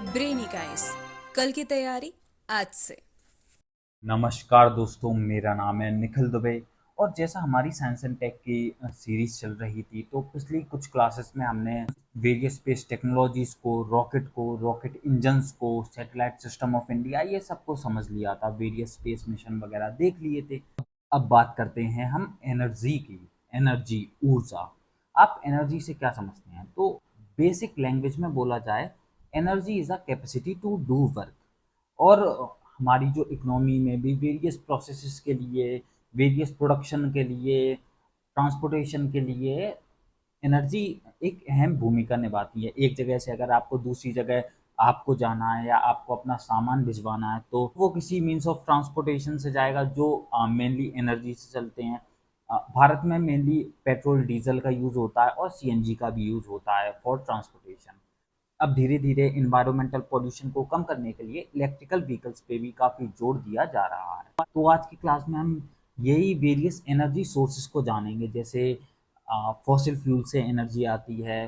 Brainy guys, कल की तैयारी आज से। नमस्कार दोस्तों, मेरा नाम है निखिल दुबे। और जैसा हमारी साइंस एंड टेक की सीरीज चल रही थी, तो पिछली कुछ क्लासेस में हमने वेरियस स्पेस टेक्नोलॉजीज को, रॉकेट इंजन्स को, सैटेलाइट सिस्टम ऑफ इंडिया, ये सब को समझ लिया था। वेरियस स्पेस मिशन वगैरह देख लिए थे। अब बात करते हैं हम एनर्जी की। एनर्जी, ऊर्जा। आप एनर्जी से क्या समझते हैं? तो बेसिक लैंग्वेज में बोला जाए, energy is a capacity to do work. और हमारी जो इकोनॉमी में भी वेरियस प्रोसेसेस के लिए, वेरियस प्रोडक्शन के लिए, ट्रांसपोर्टेशन के लिए एनर्जी एक अहम भूमिका निभाती है। एक जगह से अगर आपको दूसरी जगह आपको जाना है या आपको अपना सामान भिजवाना है, तो वो किसी मीन्स ऑफ ट्रांसपोर्टेशन से जाएगा जो मेनली एनर्जी से चलते हैं। भारत में मेनली पेट्रोल डीजल का यूज़ होता है और सीएनजी का भी यूज़ होता है फॉर ट्रांसपोर्टेशन। अब धीरे धीरे इन्वायरमेंटल पोल्यूशन को कम करने के लिए इलेक्ट्रिकल व्हीकल्स पे भी काफ़ी जोर दिया जा रहा है। तो आज की क्लास में हम यही वेरियस एनर्जी सोर्सेज को जानेंगे। जैसे फॉसिल फ्यूल से एनर्जी आती है,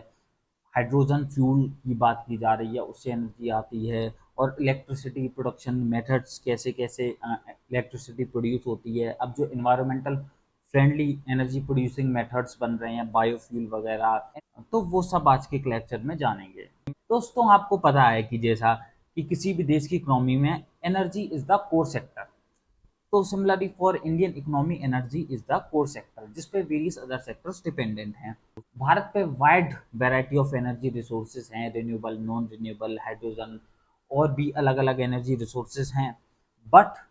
हाइड्रोजन फ्यूल की बात की जा रही है, उससे एनर्जी आती है। और इलेक्ट्रिसिटी प्रोडक्शन मेथड्स, कैसे कैसे इलेक्ट्रिसिटी प्रोड्यूस होती है। अब जो environmental friendly energy producing methods बन रहे हैं, बायोफ्यूल वगैरह, तो वो सब आज के लेक्चर में जानेंगे। दोस्तों, आपको पता है कि जैसा कि किसी भी देश की इकोनॉमी में energy is the core sector, तो similarly for Indian economy energy is the core sector, जिस पे वेरियस अदर सेक्टर्स डिपेंडेंट हैं। भारत पे wide variety of energy resources हैं, रिन्यूएबल, नॉन रिन्यूएबल, हाइड्रोजन, और भी अलग अलग एनर्जी रिसोर्सेज हैं। बट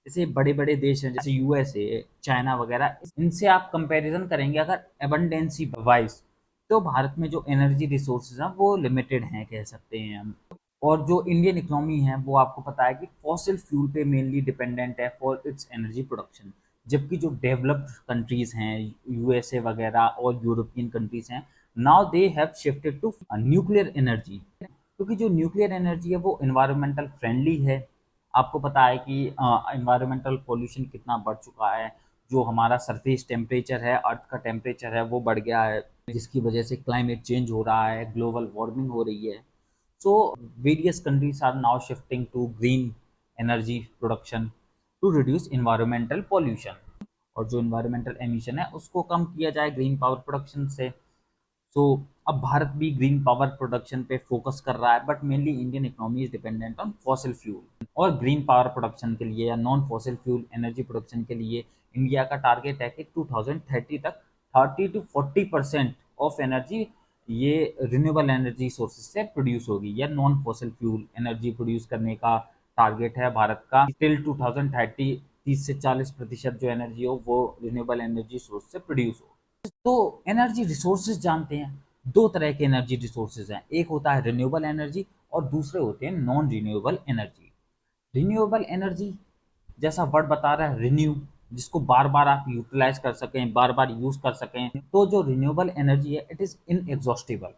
जैसे बड़े बड़े देश हैं जैसे यूएसए, चाइना वगैरह, इनसे आप कंपैरिजन करेंगे अगर एबंडेंसी वाइज, तो भारत में जो एनर्जी रिसोर्सेज हैं वो लिमिटेड हैं, कह सकते हैं हम। और जो इंडियन इकोनॉमी है वो आपको पता है कि फॉसिल फ्यूल पे मेनली डिपेंडेंट है फॉर इट्स एनर्जी प्रोडक्शन। जबकि जो डेवलप्ड कंट्रीज हैं, यूएसए वगैरह और यूरोपियन कंट्रीज हैं, now they have shifted to nuclear energy, क्योंकि जो न्यूक्लियर एनर्जी है वो इन्वायरमेंटल फ्रेंडली है। आपको पता है कि इन्वायरमेंटल पोल्यूशन कितना बढ़ चुका है। जो हमारा सरफेस टेम्परेचर है, अर्थ का टेम्परेचर है, वो बढ़ गया है, जिसकी वजह से क्लाइमेट चेंज हो रहा है, ग्लोबल वार्मिंग हो रही है। So various countries are now shifting to green energy production to reduce environmental pollution, और जो environmental emission है उसको कम किया जाए ग्रीन पावर प्रोडक्शन से। सो अब भारत भी ग्रीन पावर प्रोडक्शन पे फोकस कर रहा है, but mainly Indian economy is dependent on fossil fuel. और ग्रीन पावर प्रोडक्शन के लिए या non fossil fuel energy production के लिए इंडिया का टारगेट है कि 2030 तक 30 to 40% ऑफ एनर्जी ये रिन्यूएबल एनर्जी सोर्सेज से प्रोड्यूस होगी, या non fossil fuel energy produce करने का टारगेट है भारत का टिल 2030। 30 से 40% जो एनर्जी हो वो रिन्यूएबल एनर्जी सोर्स से प्रोड्यूस हो। तो एनर्जी रिसोर्सेज जानते हैं, दो तरह के एनर्जी रिसोर्सेज हैं। एक होता है रिन्यूएबल एनर्जी और दूसरे होते हैं non renewable energy. Renewable energy, जैसा वर्ड बता रहा है, रिन्यू, जिसको बार बार आप यूटिलाइज कर सकें, बार बार यूज कर सकें। तो जो रिन्यूएबल एनर्जी है इट इज इनएग्जॉस्टिबल,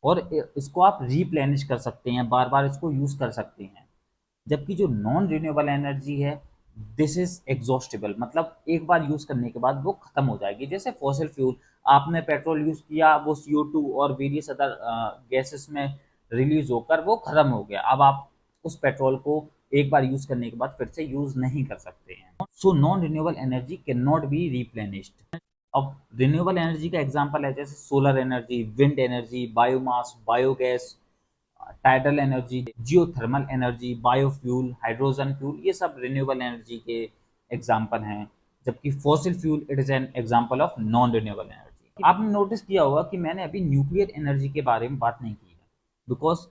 और इसको आप रिप्लेनिश कर सकते हैं, बार बार इसको यूज कर सकते हैं। जबकि जो नॉन रिन्यूएबल एनर्जी है, दिस इज एग्जॉस्टेबल, मतलब एक बार यूज करने के बाद वो खत्म हो जाएगी। जैसे फॉसिल फ्यूल, आपने पेट्रोल यूज किया, वो CO2 और वेरियस अदर गैसेस में रिलीज होकर वो खत्म हो गया। अब आप उस पेट्रोल को एक बार यूज करने के बाद फिर से यूज नहीं कर सकते हैं। So non renewable energy can not be replenished. अब रिन्यूएबल एनर्जी का एग्जांपल है जैसे solar energy, wind energy, biomass, biogas, tidal energy, geothermal energy, biofuel, hydrogen fuel, ये सब रिन्यूएबल एनर्जी के एग्जाम्पल हैं। जबकि fossil fuel it is an example of non renewable energy. आपने नोटिस किया होगा कि मैंने अभी न्यूक्लियर एनर्जी के बारे में बात नहीं की है, बिकॉज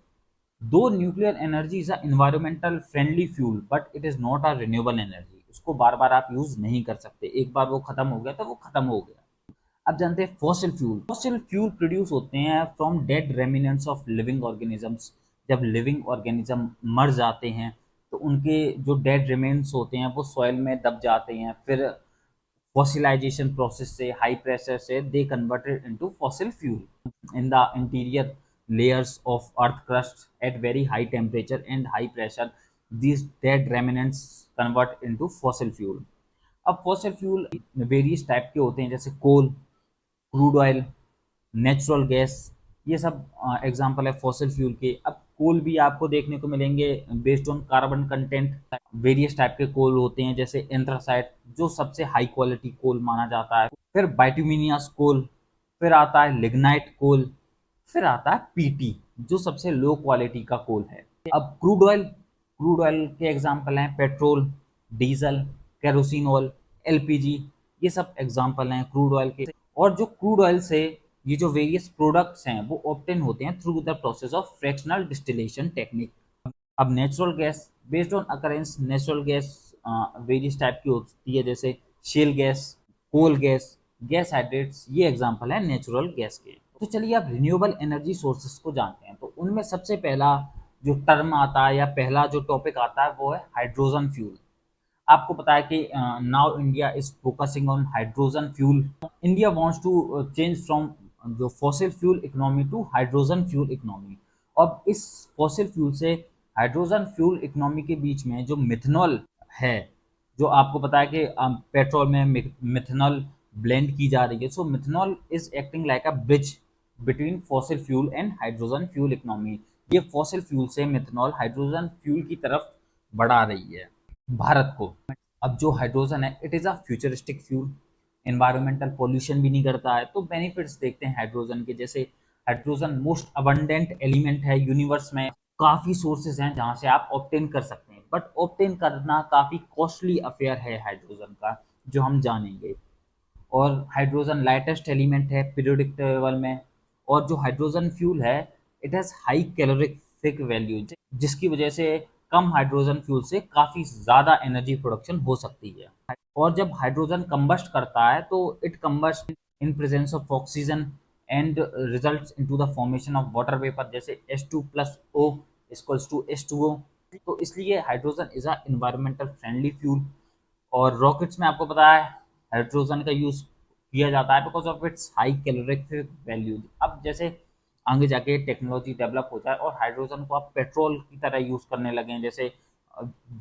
दो nuclear energy is a environmental friendly fuel, but it is not a renewable energy. उसको बार बार आप यूज नहीं कर सकते, एक बार वो खत्म हो गया तो वो खत्म हो गया। अब जानते हैं fossil fuel. Fossil fuel produce होते हैं from dead remnants of living organisms. जब लिविंग ऑर्गेनिज्म मर जाते हैं तो उनके जो डेड रिमेन्स होते हैं वो सॉइल में दब जाते हैं, फिर फॉसिलाइजेशन प्रोसेस से, हाई प्रेशर से, they converted into fossil fuel in the interior layers of earth crust at very high temperature and high pressure. These dead remnants convert into fossil fuel. अब fossil fuel various type के होते हैं, जैसे कोल, crude oil, natural gas, ये सब example है fossil fuel के। अब कोल भी आपको देखने को मिलेंगे based on carbon content. Various type के कोल होते हैं जैसे एंथ्रासाइट जो सबसे हाई क्वालिटी कोल माना जाता है, फिर बाइटुमिनियस कोल, फिर आता है लिग्नाइट कोल, फिर आता है पीटी जो सबसे लो क्वालिटी का कोल है। अब क्रूड ऑयल के एग्जांपल हैं petrol, diesel, kerosene oil, LPG, ये सब एग्जांपल हैं क्रूड ऑयल के। और जो क्रूड ऑयल से ये जो वेरियस प्रोडक्ट्स हैं वो ऑब्टेन होते हैं through the process of fractional distillation technique. अब natural gas based on occurrence, natural gas various type की होती है जैसे shale gas, coal gas, gas hydrates, ये एग्जांपल है नेचुरल गैस के। तो चलिए अब रिन्यूएबल एनर्जी सोर्सेस को जानते हैं। तो उनमें सबसे पहला जो टर्म आता है या पहला जो टॉपिक आता है वो है हाइड्रोजन फ्यूल। आपको पता है कि now India is focusing on hydrogen fuel. India wants to change from जो fossil fuel economy to hydrogen fuel economy. अब इस फॉसिल फ्यूल से हाइड्रोजन फ्यूल इकोनॉमी के बीच में जो मिथनॉल है, जो आपको पता है कि पेट्रोल में मिथनॉल ब्लेंड की जा रही है, so methanol is acting like a bridge between fossil fuel and hydrogen fuel economy. ये फॉसिल फ्यूल से मिथनॉल हाइड्रोजन फ्यूल की तरफ बढ़ा रही है भारत को। अब जो हाइड्रोजन है it is a futuristic fuel, environmental pollution भी नहीं करता है। तो बेनिफिट्स देखते हैं हाइड्रोजन के, जैसे हाइड्रोजन मोस्ट अबंडेंट एलिमेंट है यूनिवर्स में। काफ़ी सोर्सेज हैं जहाँ से आप ऑब्टेन कर सकते हैं, बट ऑब्टेन करना काफ़ी कॉस्टली अफेयर है हाइड्रोजन का, जो हम जानेंगे। और हाइड्रोजन लाइटेस्ट एलिमेंट है पीरियोडिक टेबल में। और जो हाइड्रोजन फ्यूल है it has high calorific value, जिसकी वजह से कम हाइड्रोजन फ्यूल से काफ़ी ज़्यादा एनर्जी प्रोडक्शन हो सकती है। और जब हाइड्रोजन कंबस्ट करता है तो it combust in presence of oxygen and results into the formation of water vapour, जैसे H2 plus O equals to H2O। तो इसलिए hydrogen is a environmental friendly fuel. और रॉकेट्स में आपको पता है हाइड्रोजन का यूज़ किया जाता है because of its high calorific value. अब जैसे आगे जाके टेक्नोलॉजी डेवलप हो जाए और हाइड्रोजन को आप पेट्रोल की तरह यूज़ करने लगे हैं, जैसे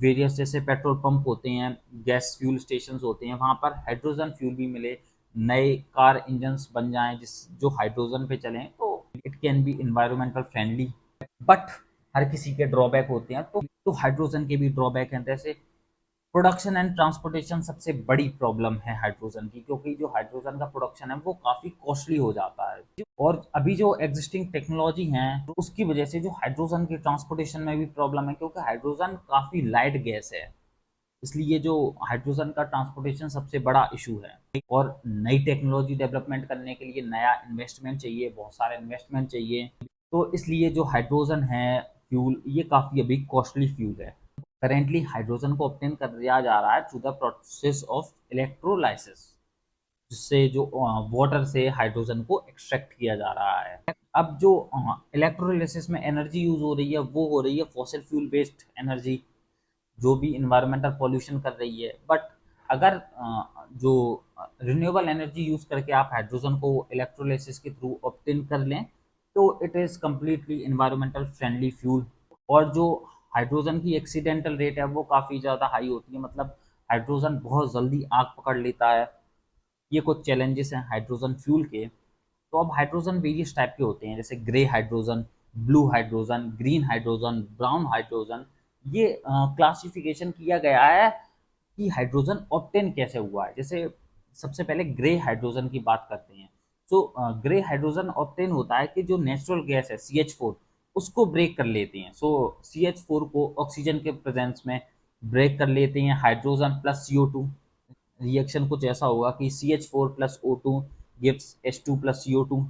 वेरियस जैसे पेट्रोल पंप होते हैं, गैस फ्यूल स्टेशन होते हैं, वहाँ पर हाइड्रोजन फ्यूल भी मिले, नए कार इंजन्स बन जाएं जिस जो हाइड्रोजन पे चलें, तो it can be environmental friendly. But हर किसी के ड्रॉबैक होते हैं, तो हाइड्रोजन के भी ड्रॉबैक हैं। जैसे प्रोडक्शन एंड ट्रांसपोर्टेशन सबसे बड़ी प्रॉब्लम है हाइड्रोजन की, क्योंकि जो हाइड्रोजन का प्रोडक्शन है वो काफ़ी कॉस्टली हो जाता है। और अभी जो एग्जिस्टिंग टेक्नोलॉजी है तो उसकी वजह से जो हाइड्रोजन की ट्रांसपोर्टेशन में भी प्रॉब्लम है, क्योंकि हाइड्रोजन काफ़ी लाइट गैस है, इसलिए जो हाइड्रोजन का ट्रांसपोर्टेशन सबसे बड़ा इशू है। और नई टेक्नोलॉजी डेवलपमेंट करने के लिए नया इन्वेस्टमेंट चाहिए, बहुत सारे इन्वेस्टमेंट चाहिए। तो इसलिए जो हाइड्रोजन है फ्यूल ये काफ़ी अभी कॉस्टली फ्यूल है। करेंटली हाइड्रोजन को ऑब्टेन कर दिया जा रहा है through the process of electrolysis, जिससे जो वाटर से हाइड्रोजन को एक्सट्रैक्ट किया जा रहा है। अब जो इलेक्ट्रोलाइसिस में एनर्जी यूज हो रही है वो हो रही है फॉसिल फ्यूल बेस्ड एनर्जी, जो भी इन्वायरमेंटल पॉल्यूशन कर रही है। बट अगर जो रिन्यूएबल एनर्जी यूज करके आप हाइड्रोजन को इलेक्ट्रोलाइसिस के थ्रू ऑब्टेन कर लें तो it is completely environmental friendly fuel. और जो हाइड्रोजन की एक्सीडेंटल रेट है वो काफ़ी ज़्यादा हाई होती है, मतलब हाइड्रोजन बहुत जल्दी आग पकड़ लेता है। ये कुछ चैलेंजेस हैं हाइड्रोजन फ्यूल के। तो अब हाइड्रोजन वेरियस टाइप के होते हैं, जैसे grey hydrogen, blue hydrogen, green hydrogen, brown hydrogen. ये क्लासिफिकेशन किया गया है कि हाइड्रोजन ऑब्टेन कैसे हुआ है। जैसे सबसे पहले ग्रे हाइड्रोजन की बात करते हैं। तो ग्रे हाइड्रोजन ऑब्टेन होता है कि जो नेचुरल गैस है CH4 उसको ब्रेक कर लेते हैं। सो CH4 को ऑक्सीजन के प्रेजेंस में ब्रेक कर लेते हैं हाइड्रोजन प्लस CO2। रिएक्शन कुछ ऐसा होगा कि CH4 plus O2 gives H2 plus CO2।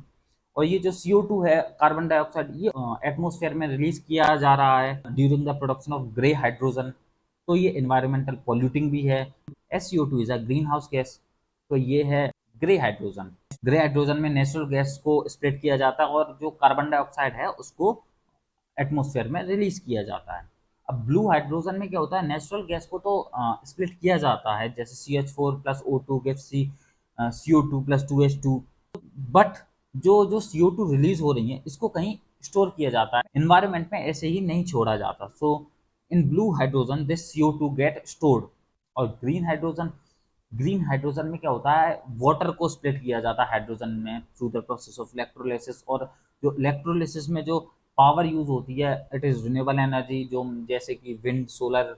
और ये जो CO2 है कार्बन डाइऑक्साइड, ये एटमॉस्फेयर में रिलीज किया जा रहा है during the production of grey hydrogen. तो ये एनवायरमेंटल पॉल्यूटिंग भी है। SCO2 is a green house gas. तो ये है ग्रे हाइड्रोजन। ग्रे हाइड्रोजन में नेचुरल गैस को स्प्लिट किया जाता है और जो कार्बन डाइऑक्साइड है उसको एटमॉस्फेयर में रिलीज किया जाता है। अब ब्लू हाइड्रोजन में क्या होता है, नेचुरल गैस को तो स्प्लिट किया जाता है, जैसे CH4 plus O2 gives CO2 plus 2H2। But जो जो CO2 रिलीज हो रही है इसको कहीं स्टोर किया जाता है, इन्वायरमेंट में ऐसे ही नहीं छोड़ा जाता। So in blue hydrogen this CO2 get stored. और ग्रीन हाइड्रोजन में क्या होता है, वाटर को स्प्लिट किया जाता है हाइड्रोजन में through the process of electrolysis. और जो इलेक्ट्रोलाइसिस में जो पावर यूज होती है इट इज रिन्यूएबल एनर्जी, जो जैसे कि विंड सोलर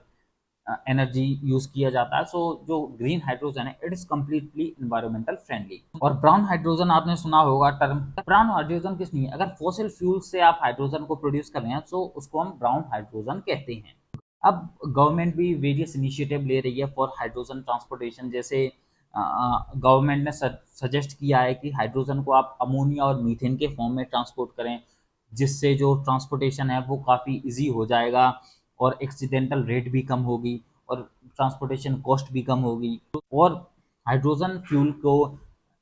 एनर्जी यूज किया जाता है। सो जो ग्रीन हाइड्रोजन है it is completely environmental friendly. और ब्राउन हाइड्रोजन आपने सुना होगा टर्म। ब्राउन हाइड्रोजन किस नहीं है, अगर फॉसिल फ्यूल से आप हाइड्रोजन को प्रोड्यूस कर रहे हैं तो उसको हम ब्राउन हाइड्रोजन कहते हैं। अब गवर्नमेंट भी वेरियस इनिशिएटिव ले रही है फॉर हाइड्रोजन ट्रांसपोर्टेशन। जैसे गवर्नमेंट ने सजेस्ट किया है कि हाइड्रोजन को आप अमोनिया और मीथेन के फॉर्म में ट्रांसपोर्ट करें, जिससे जो ट्रांसपोर्टेशन है वो काफ़ी इजी हो जाएगा और एक्सीडेंटल रेट भी कम होगी और ट्रांसपोर्टेशन कॉस्ट भी कम होगी। और हाइड्रोजन फ्यूल को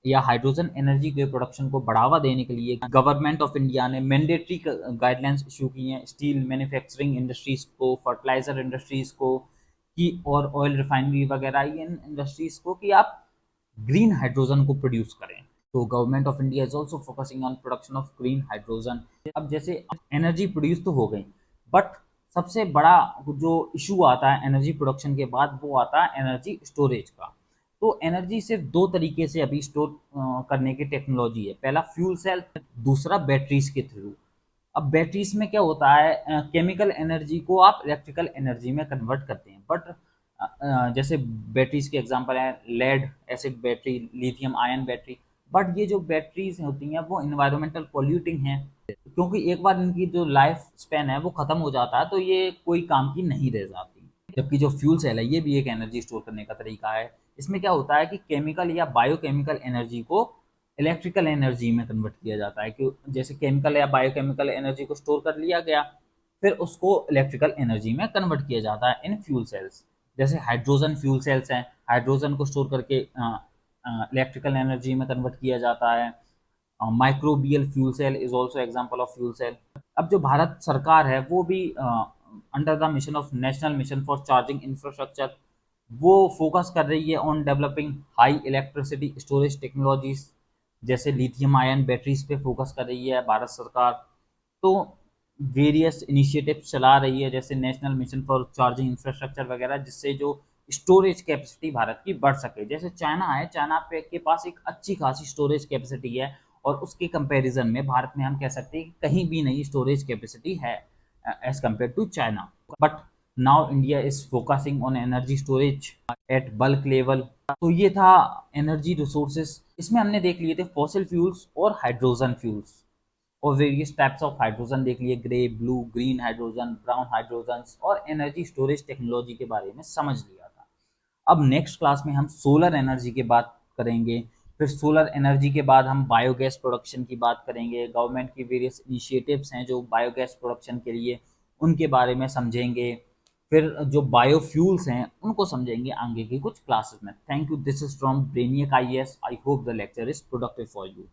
या हाइड्रोजन एनर्जी के प्रोडक्शन को बढ़ावा देने के लिए गवर्नमेंट ऑफ इंडिया ने मैंडेटरी गाइडलाइंस इशू की हैं स्टील मैन्युफैक्चरिंग इंडस्ट्रीज को, फर्टिलाइजर इंडस्ट्रीज को कि और ऑयल रिफाइनरी वगैरह इन इंडस्ट्रीज को कि आप ग्रीन हाइड्रोजन को प्रोड्यूस करें। तो government of India is also focusing on production of green hydrogen. अब जैसे एनर्जी प्रोड्यूस तो हो गई, बट सबसे बड़ा जो इशू आता है एनर्जी प्रोडक्शन के बाद वो आता है एनर्जी स्टोरेज का। तो एनर्जी सिर्फ दो तरीके से अभी स्टोर करने की टेक्नोलॉजी है, पहला फ्यूल सेल, दूसरा बैटरीज के थ्रू। अब बैटरीज में क्या होता है, केमिकल एनर्जी को आप इलेक्ट्रिकल एनर्जी में कन्वर्ट करते हैं, बट जैसे बैटरीज के एग्जांपल है lead acid battery, lithium ion battery. But ये जो बैटरीज होती हैं वो इन्वायरमेंटल पॉल्यूटिंग हैं, क्योंकि एक बार इनकी जो लाइफ स्पेन है वो खत्म हो जाता है तो ये कोई काम की नहीं रह जाती। जबकि जो फ्यूल सेल है ये भी एक एनर्जी स्टोर करने का तरीका है। इसमें क्या होता है कि केमिकल या बायोकेमिकल एनर्जी को इलेक्ट्रिकल एनर्जी में कन्वर्ट किया जाता है, कि जैसे केमिकल या बायोकेमिकल एनर्जी को स्टोर कर लिया गया, फिर उसको इलेक्ट्रिकल एनर्जी में कन्वर्ट किया जाता है इन फ्यूल सेल्स। जैसे हाइड्रोजन फ्यूल सेल्स हैं, हाइड्रोजन को स्टोर करके इलेक्ट्रिकल एनर्जी में कन्वर्ट किया जाता है। Microbial fuel cell is also example of fuel cell. अब जो भारत सरकार है वो भी under the mission of national mission for charging infrastructure वो फोकस कर रही है on developing high electricity storage technologies, जैसे लिथियम आयन बैटरीज पे फोकस कर रही है भारत सरकार। तो वेरियस इनिशिएटिव चला रही है जैसे national mission for charging infrastructure वगैरह, जिससे जो स्टोरेज कैपेसिटी भारत की बढ़ सके। जैसे चाइना है, चाइना पे के पास एक अच्छी खासी स्टोरेज कैपेसिटी है और उसके कंपैरिजन में भारत में हम कह सकते हैं कि कहीं भी नहीं स्टोरेज कैपेसिटी है as compare to China. But now India is focusing on energy storage at bulk level. तो ये था एनर्जी रिसोर्सेज। इसमें हमने देख लिए थे फॉसिल फ्यूल्स और हाइड्रोजन फ्यूल्स और वेरियस टाइप्स ऑफ हाइड्रोजन देख लिए, grey, blue, green hydrogen, brown hydrogen और एनर्जी स्टोरेज टेक्नोलॉजी के बारे में समझ लिया था। अब नेक्स्ट क्लास में हम सोलर एनर्जी की बात करेंगे, फिर सोलर एनर्जी के बाद हम बायोगैस प्रोडक्शन की बात करेंगे। गवर्नमेंट की वेरियस इनिशिएटिव्स हैं जो बायोगैस प्रोडक्शन के लिए, उनके बारे में समझेंगे। फिर जो बायोफ्यूल्स हैं उनको समझेंगे आगे की कुछ क्लासेस में। Thank you, this is from Brainiac IAS। I hope the lecture is productive for you.